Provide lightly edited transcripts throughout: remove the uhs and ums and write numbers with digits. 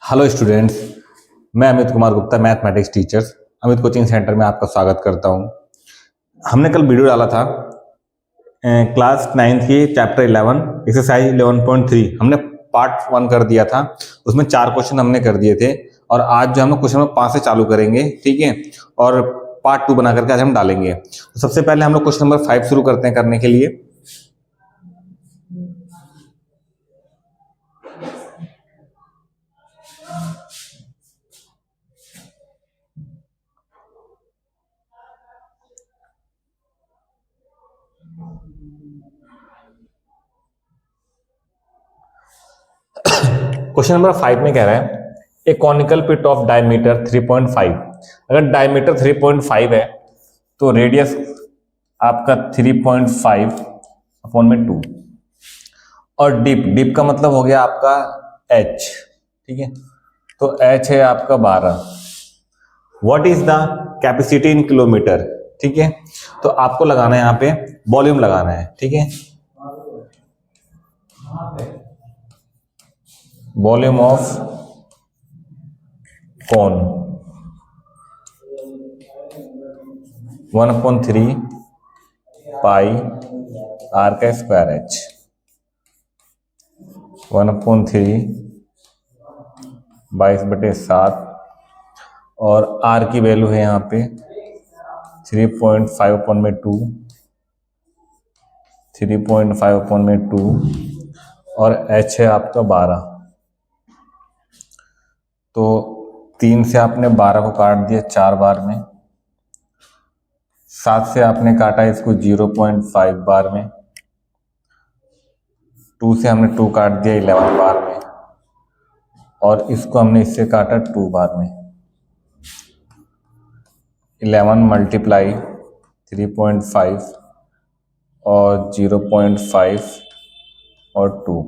Hello students, मैं Amit Kumar Gupta, mathematics teachers Amit coaching centre में आपका स्वागत करता हूं। हमने कल वीडियो डाला था क्लास 9th की चैप्टर 11 एक्सरसाइज 11.3 हमने पार्ट 1 कर दिया था। उसमें 4 क्वेश्चन हमने कर दिए थे और आज जो हम लोग क्वेश्चन नंबर 5 से चालू करेंगे, ठीक है, और पार्ट 2 बना करके आज हम डालेंगे। तो सबसे पहले हम लोग क्वेश्चन नंबर 5 शुरू करते हैं करने के लिए। क्वेश्चन नंबर 5 में कह रहा है ए कॉनिकल पिट ऑफ डायमीटर 3.5। अगर डायमीटर 3.5 है तो रेडियस आपका 3.5 अपॉन में 2 और डिप का मतलब हो गया आपका h, ठीक है। तो h है आपका 12। What is the capacity in kilometre, ठीक है। तो आपको लगाना है यहाँ पे वॉल्यूम लगाना है, ठीक है। वॉल्यूम ऑफ कौन 1/3 पाई आर का स्क्वायर h, 1/3 22/7 और r की वैल्यू है यहाँ पे 3.5/2, 3.5/2 और h है आपका 12। तो 3 से आपने 12 को काट दिया 4 बार में, 7 से आपने काटा इसको 0.5 बार में, 2 से हमने 2 काट दिया 11 बार में और इसको हमने इससे काटा 2 बार में। 11 मल्टीप्लाई 3.5 और 0.5 और 2,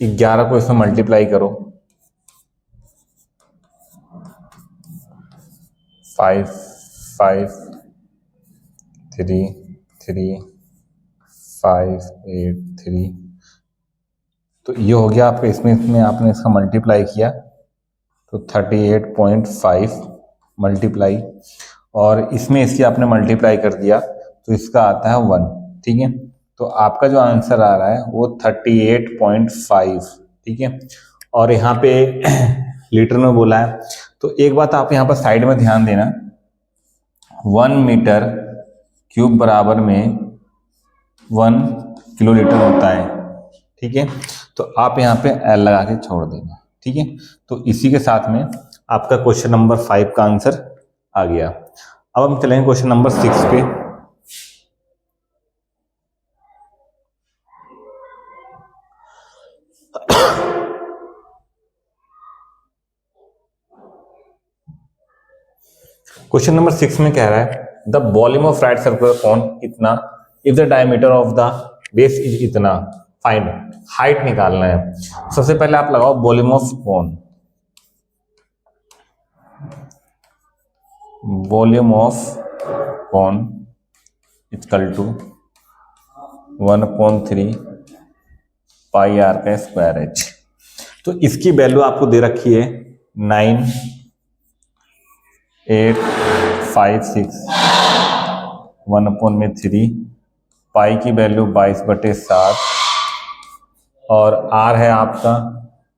11 को इसमें मल्टीप्लाई करो, 5 5 3 3 5 8 3। तो ये हो गया आपका, इसमें आपने इसका मल्टीप्लाई किया तो 38.5 मल्टीप्लाई और इसमें इसकी आपने मल्टीप्लाई कर दिया तो इसका आता है 1, ठीक है। तो आपका जो आंसर आ रहा है वो 38.5, ठीक है। और यहाँ पे लीटर में बोला है तो एक बात आप यहाँ पर साइड में ध्यान देना, 1 मीटर क्यूब बराबर में 1 किलोलीटर होता है, ठीक है। तो आप यहाँ पे एल लगा के छोड़ देना, ठीक है। तो इसी के साथ में आपका क्वेश्चन नंबर 5 का आंसर आ गया। अब हम चलेंगे क्वेश्चन नंबर 6 पे। क्वेश्चन नंबर 6 में कह रहा है the volume of right circular cone इतना if the diameter of the base is इतना, फाइंड हाइट निकालना है। सबसे पहले आप लगाओ volume of cone, volume of cone equal to 1/3 pi r का स्क्वायर h। तो इसकी वैल्यू आपको दे रखी है 9 8 5 6 1/3 पाई की वैल्यू 22/7 और आर है आपका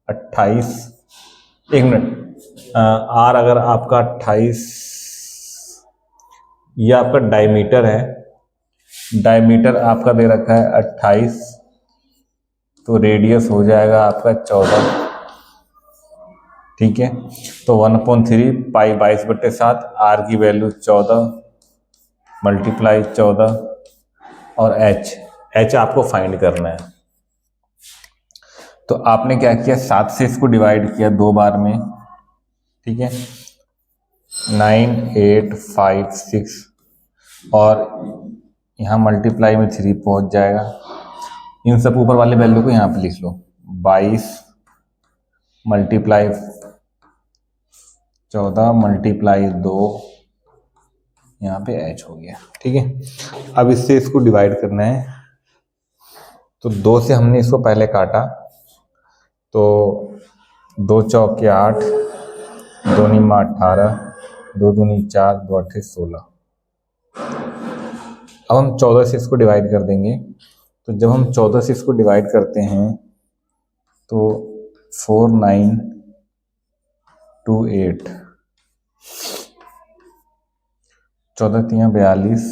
28। एक मिनट, आर अगर आपका 28, ये आपका डायमीटर है, डायमीटर आपका दे रखा है 28, तो रेडियस हो जाएगा आपका 14, ठीक है। तो 1/3 पाई 22/7, आर की वैल्यू 14 मल्टीप्लाई 14 और एच आपको फाइंड करना है। तो आपने क्या किया, 7 से इसको डिवाइड किया 2 बार में, ठीक है। 9 8 5 6 और यहाँ मल्टीप्लाई में 3 पहुंच जाएगा। इन सब ऊपर वाले वैल्यू को यहाँ पे लिख लो, 22 मल्टीप्लाई 14 मल्टीप्लाई 2, यहाँ पे h हो गया, ठीक है। अब इससे इसको डिवाइड करना है, तो 2 से हमने इसको पहले काटा तो दो चौके 8, दो निम्मा 18, दो दूनी 4, दो अट्ठे 16। अब हम 14 से इसको डिवाइड कर देंगे। तो जब हम 14 से इसको डिवाइड करते हैं तो 4 9 2 8, 14 तियां 42,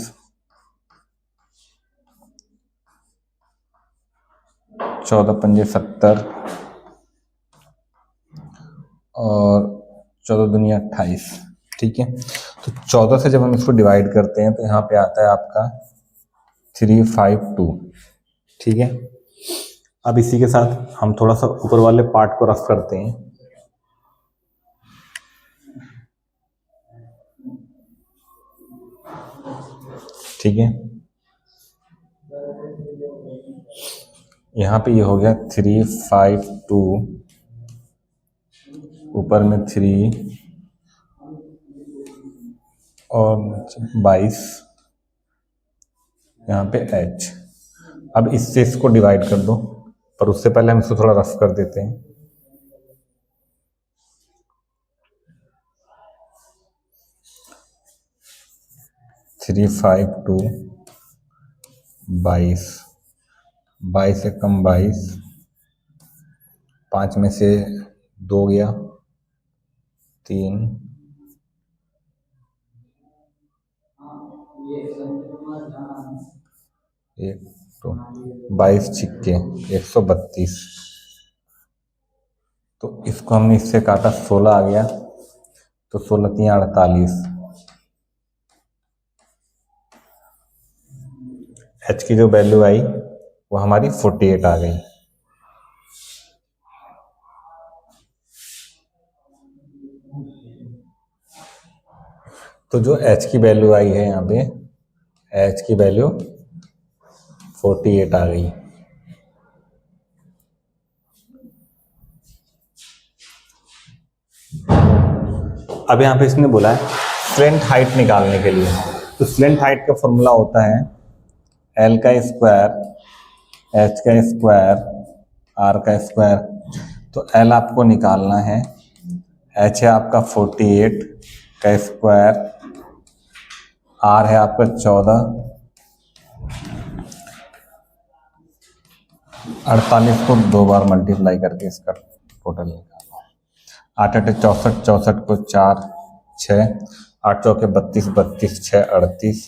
14 पंजे 70 और 14 दुनिया 28। ठीक है, तो 14 से जब हम इसको डिवाइड करते हैं तो यहाँ पे आता है आपका 352। ठीक है, अब इसी के साथ हम थोड़ा सा ऊपर वाले पार्ट को रफ करते हैं। ठीक है, यहाँ पे ये हो गया 352, ऊपर में 3 और 22, यहाँ पे h। अब इससे इसको डिवाइड कर दो, पर उससे पहले हम इसको थोड़ा रफ कर देते हैं। थ्री 5 2 22, 22 से कम 22, 5 में से 2 गया 3, 1 तो 22 छिक्के 132। तो इसको हमने इससे काटा 16 आ गया, तो 16 तियां 48। h की जो वैल्यू आई वो हमारी 48 आ गई। तो जो h की वैल्यू आई है यहाँ पे, h की वैल्यू 48 आ गई। अब यहाँ पे इसने बोला है स्लेंट हाइट निकालने के लिए। तो स्लेंट हाइट का फॉर्मूला होता है L का स्क्वायर, H का स्क्वायर, R का स्क्वायर। तो L आपको निकालना है, H है आपका 48 का स्क्वायर, R है आपका 14, 48 को 2 बार मल्टीप्लाई करके इसका टोटल निकालो। 8 8 64, 64 को 4 6, 8 चौके 32, 32 6 38,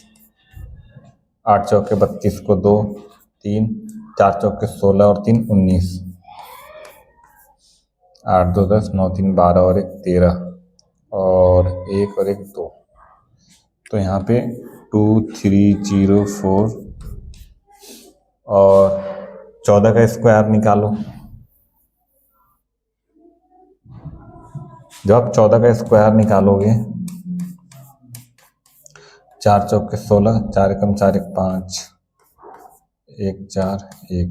8 चौके 32 को 2 3, 4 चौके 16 और 3 19, 8 2 10, 9 3 12 और 1 13 और 1 और 1 2। तो यहाँ पे 2 3 0 4 और 14 का स्क्वायर निकालो। जब आप 14 का स्क्वायर निकालोगे, 4 चौके 16, 4 एकम 4 1 5, 1 4 1,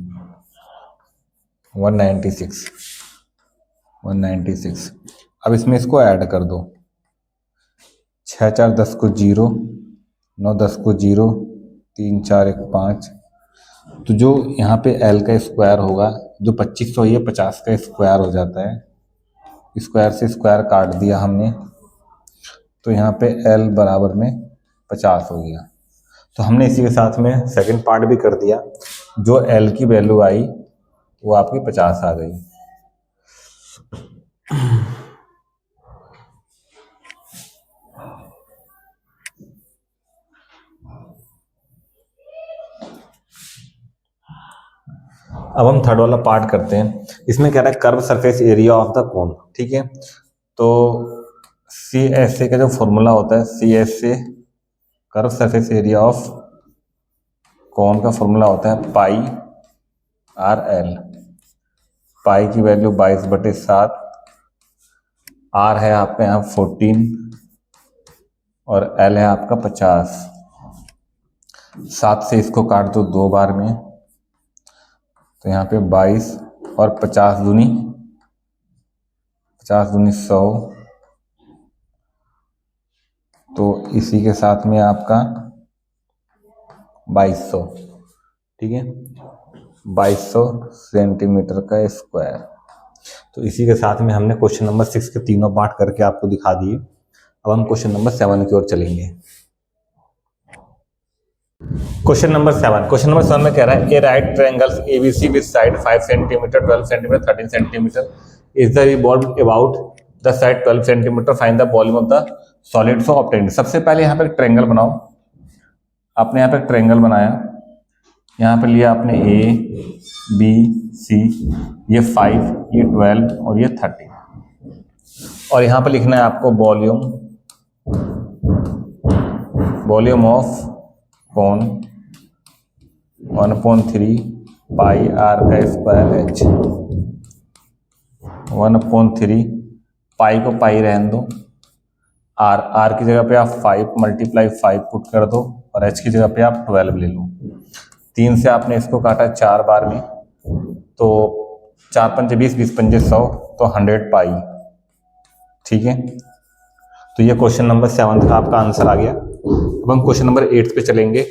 196, 196। अब इसमें इसको ऐड कर दो, 6 4 10 को 0, 9 10 को 0, 3 4 1 5। तो जो यहाँ पे L का स्क्वायर होगा, जो 2500 है 50 का स्क्वायर हो जाता है। स्क्वायर से स्क्वायर काट दिया हमने, तो यहाँ पे L बराबर में 50 हो गया। तो हमने इसी के साथ में सेकंड पार्ट भी कर दिया। जो L की वैल्यू आई वो आपकी 50 आ गई। अब हम थर्ड वाला पार्ट करते हैं। इसमें कह रहा है curve surface area of the cone. ठीक है, तो CSA का जो फॉर्मूला होता है, CSA curve surface area of cone का फॉर्मूला होता है पाई RL। पाई की वैल्यू 22/7, R है आपका यहाँ 14 और L है आपका 50। 7 से इसको काट दो 2 बार में, तो यहाँ पे 22 और 50 दूनी 100। तो इसी के साथ में आपका 2200। ठीक है, 2200 सेंटीमीटर का स्क्वायर। तो इसी के साथ में हमने क्वेश्चन नंबर 6 के तीनों पार्ट करके आपको दिखा दिए। अब हम क्वेश्चन नंबर 7 की ओर चलेंगे। क्वेश्चन नंबर 7 में कह रहा है a right triangle ABC with side 5 centimetre 12 centimetre 13 centimetre is the revolved about the side 12 centimetre, find the volume of the solid so obtained. सबसे पहले यहाँ पे एक ट्रायंगल बनाओ। आपने यहाँ पे ट्रायंगल बनाया, यहाँ पे लिया आपने ए बी सी, ये 5, ये 12 और ये 30, और यहाँ पे लिखना है आपको volume of cone 1/3 pi r का स्क्वायर एच। 1/3 पाई को पाई रहने दो, आर की जगह पे आप 5 × 5 पुट कर दो और एच की जगह पे आप 12 ले लो। 3 से आपने इसको काटा 4 बार में, तो 4 पंजे 20, 20 पंजे 100, तो 100 पाई। ठीक है, तो ये क्वेश्चन नंबर 7 का आपका आंसर आ गया। अब हम क्वेश्चन नंबर 8 पे चलेंगे।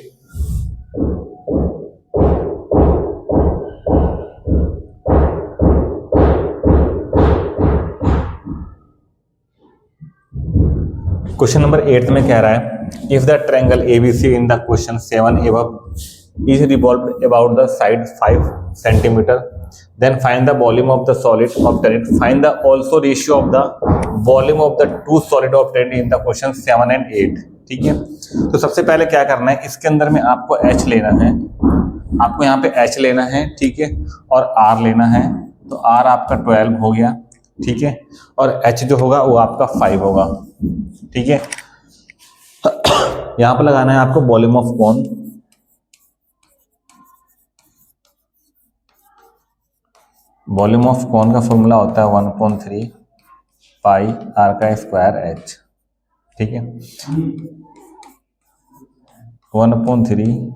क्वेश्चन नंबर 8 में कह रहा है if the triangle ABC in the question 7 above is revolved about the side 5 centimeter, then find the volume of the solid obtained. Find the also ratio of the volume of the two solid obtained in the question 7 and 8। ठीक है, तो सबसे पहले क्या करना है, इसके अंदर में आपको h लेना है, आपको यहाँ पे h लेना है, ठीक है, और r लेना है। तो r आपका 12 हो गया, ठीक है, और h जो होगा वो आपका 5 होगा। ठीक है, यहाँ पर लगाना है आपको volume of cone. Volume of कोन का फॉर्मूला होता है 1/3 पाई आर का स्क्वायर एच। ठीक है, 1/3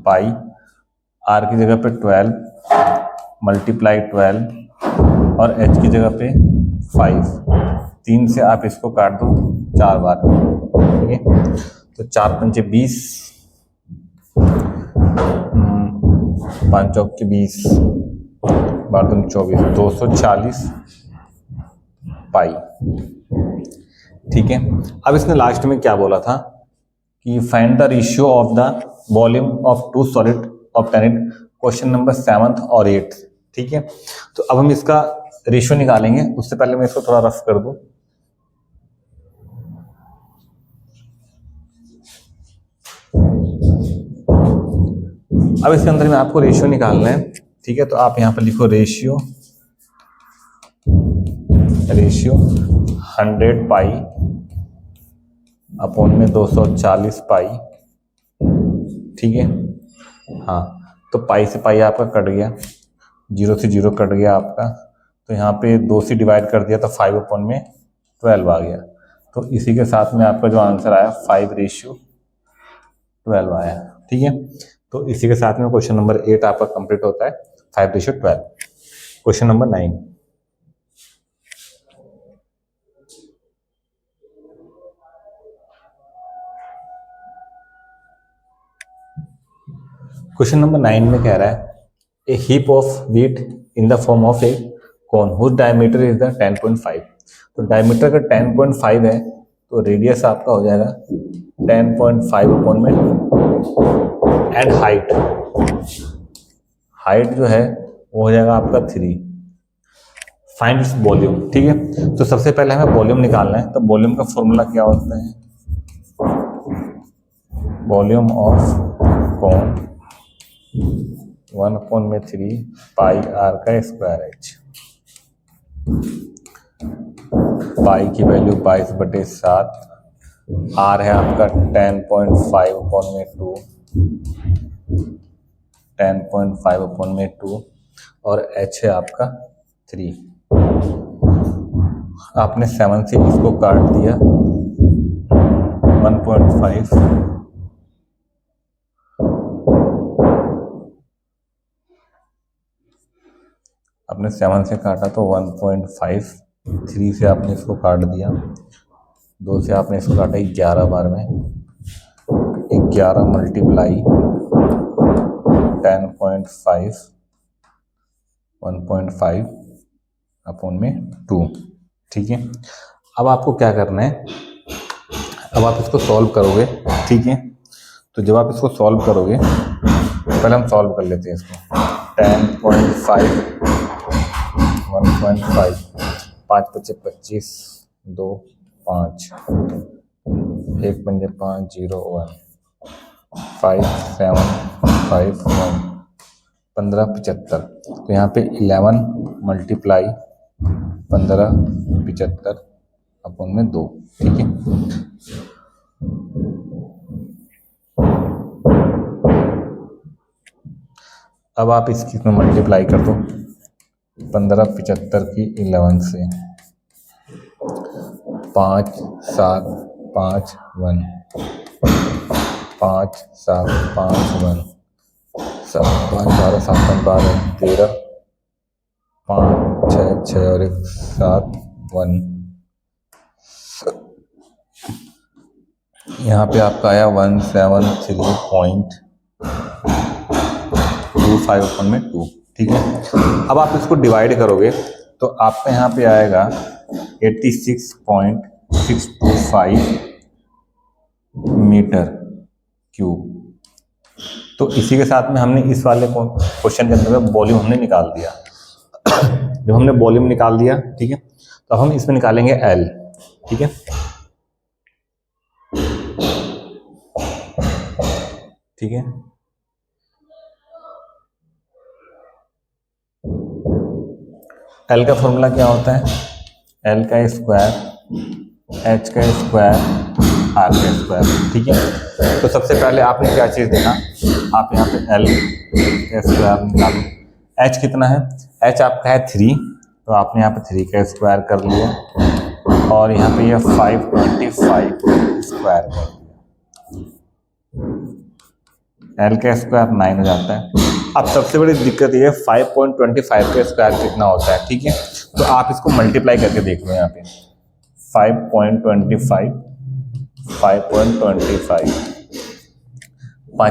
पाई आर की जगह पे 12 × 12 और एच की जगह पे 5। 3 से आप इसको काट दो 4 बार। ठीक है, तो 4 पंजे 20, 5 चौक के 20, 12 दूनी 24, 240 पाई। ठीक है, अब इसने लास्ट में क्या बोला था कि find the ratio of the volume of two solid obtained, question number 7 और 8। ठीक है, तो अब हम इसका रेशियो निकालेंगे। उससे पहले मैं इसको थोड़ा रफ कर दूं। अब इसके अंदर में आपको रेशियो निकालना है। ठीक है, तो आप यहां पर लिखो रेशियो 100 पाई अपॉन में 240 पाई। ठीक है, हाँ, तो पाई से पाई आपका कट गया, 0 से 0 कट गया आपका, तो यहाँ पे 2 से डिवाइड कर दिया तो 5/12 आ गया। तो इसी के साथ में आपका जो आंसर आया 5/12 आया। ठीक है, तो इसी के साथ में क्वेश्चन नंबर 8 आपका कंप्लीट होता है, 5/12। Question number 9। क्वेश्चन नंबर 9 में कह रहा है a heap of wheat in the form of a cone whose diameter is the 10.5। तो डायमीटर का 10.5 है, तो रेडियस आपका हो जाएगा 10.5/, एंड हाइट जो है वो हो जाएगा आपका 3। Find its volume. ठीक है, तो सबसे पहले हमें वॉल्यूम निकालना है। तो वॉल्यूम का फॉर्मूला क्या होता है, volume of cone 1/3 pi r का स्क्वायर एच। पाई की वैल्यू 22/7, आर है आपका 10.5/2, 10.5/2 और एच है आपका 3। आपने 7 से इसको काट दिया 1.5, आपने 7 से काटा तो 1.5, 3 से आपने इसको काट दिया, 2 से आपने इसको काटा 11 बार में, 11 × 10.5, 1.5 अपॉन में 2। ठीक है, अब आपको क्या करना है, अब आप इसको सॉल्व करोगे। ठीक है, तो जब आप इसको सॉल्व करोगे, पहले हम सॉल्व कर लेते हैं इसको। 10.5 1.5 5 × 25 2 5 1 × 5 0 1 5 7 5 1 15 75। तो यहाँ पे 11 मल्टीप्लाई 15 75 अपॉन में 2। ठीक है, अब आप इसकी में मल्टीप्लाई कर दो 15 75 की 11 से। 5 7 5 1 5 7 5 1 7 5 12 7 12 13 5 6 6 और 1 7 1। यहाँ पे आपका आया 173.25 अपन में 2। ठीक है, अब आप इसको डिवाइड करोगे तो आपका यहाँ पे आएगा 86.625 मीटर क्यूब। तो इसी के साथ में हमने इस वाले क्वेश्चन के अंदर वॉल्यूम हमने निकाल दिया। जब हमने वॉल्यूम निकाल दिया, ठीक है, तो हम इसमें निकालेंगे एल। ठीक है, ठीक है, एल का फॉर्मूला क्या होता है, एल का स्क्वायर एच का स्क्वायर आर का स्क्वायर। ठीक है, तो सबसे पहले आपने क्या चीज़ देखा, आप यहाँ पे एल का स्क्वायर निकालो। एच कितना है, एच आपका है 3, तो आपने यहाँ पे 3 का स्क्वायर कर लिया और यहाँ पे ये 525 स्क्वायर कर दिया। एल का स्क्वायर 9 हो जाता है। अब सबसे बड़ी दिक्कत ये 5.25 का स्क्वायर कितना होता है। ठीक है, तो आप इसको मल्टीप्लाई करके देख लो। यहाँ पे 5.25 5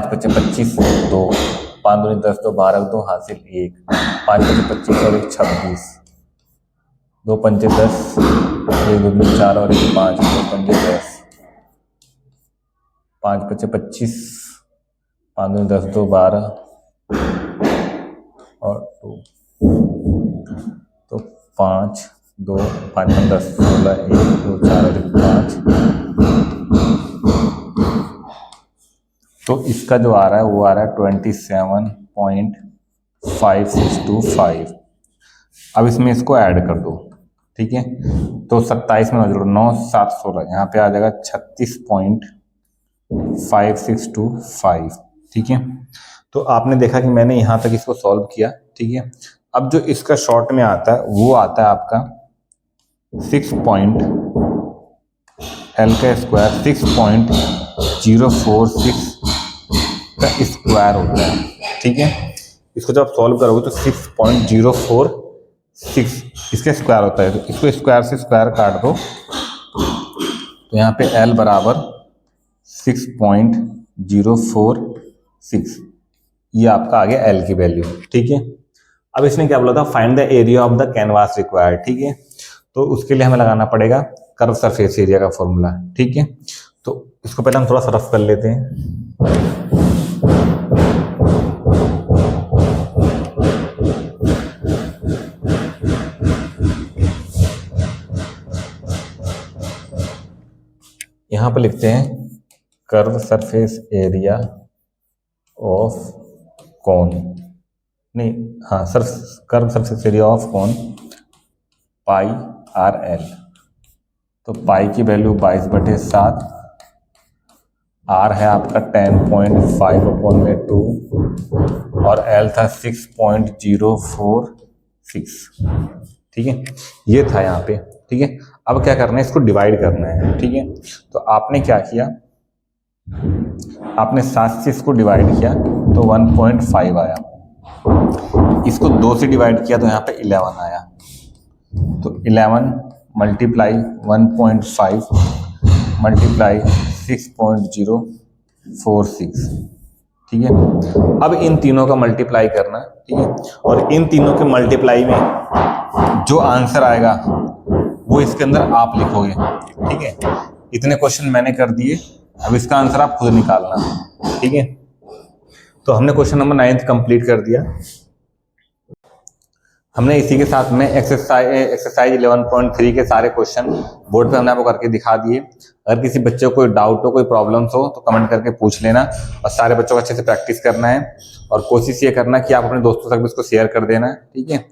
× 25 2 5 × 10 2 12 2 हासिल 1 5 × 25 और 1 26 2 × 5 10 1 2 4 और 1 5 2 × 10 5 × 25 5 × 10 2 12 और 2 तो 5 2 5 × 10 16 1 2 4 और 1 5। तो इसका जो आ रहा है वो आ रहा है 27.5625। अब इसमें इसको ऐड कर दो। ठीक है, तो 27 में जोड़ो 9 7 16, यहाँ पे आ जाएगा 36.5625। ठीक है, तो आपने देखा कि मैंने यहाँ तक इसको सॉल्व किया। ठीक है, अब जो इसका शॉर्ट में आता है वो आता है आपका 6 पॉइंट एल का स्क्वायर 6.046 का स्क्वायर होता है। ठीक है, इसको जब आप सॉल्व करोगे तो 6.046 इसका स्क्वायर होता है। तो इसको स्क्वायर से स्क्वायर काट दो तो यहाँ पे एल बराबर 6.046, ये आपका आ गया एल की वैल्यू। ठीक है, अब इसने क्या बोला था, find the area of the canvas required. ठीक है, तो उसके लिए हमें लगाना पड़ेगा कर्व सरफेस एरिया का फॉर्मूला। ठीक है, तो इसको पहले हम थोड़ा सा रफ कर लेते हैं। यहां पर लिखते हैं कर्व सरफेस एरिया ऑफ कौन, नहीं हाँ sir, curve surface area of कौन पाई आर एल। तो पाई की वैल्यू 22/7, आर है आपका 10.5/2 और एल था 6.046। ठीक है, ये था यहाँ पे। ठीक है, अब क्या करना है, इसको डिवाइड करना है। ठीक है, तो आपने क्या किया, आपने 7 से इसको डिवाइड किया तो 1.5 आया, इसको 2 से डिवाइड किया तो यहाँ पे 11 आया। तो 11 मल्टीप्लाई 1.5 मल्टीप्लाई 6.046। ठीक है। अब इन तीनों का मल्टीप्लाई करना, ठीक है, और इन तीनों के मल्टीप्लाई में जो आंसर आएगा वो इसके अंदर आप लिखोगे, ठीक है। इतने क्वेश्चन मैंने कर दिए, अब इसका आंसर आप खुद निकालना, ठीक है। तो हमने क्वेश्चन नंबर 9 कंप्लीट कर दिया। हमने इसी के साथ में एक्सरसाइज 11.3 के सारे क्वेश्चन बोर्ड पे हमने आपको करके दिखा दिए। अगर किसी बच्चे को कोई डाउट हो, कोई प्रॉब्लम्स हो तो कमेंट करके पूछ लेना, और सारे बच्चों को अच्छे से प्रैक्टिस करना है, और कोशिश ये करना कि आप अपने दोस्तों तक भी इसको शेयर कर देना, ठीक है।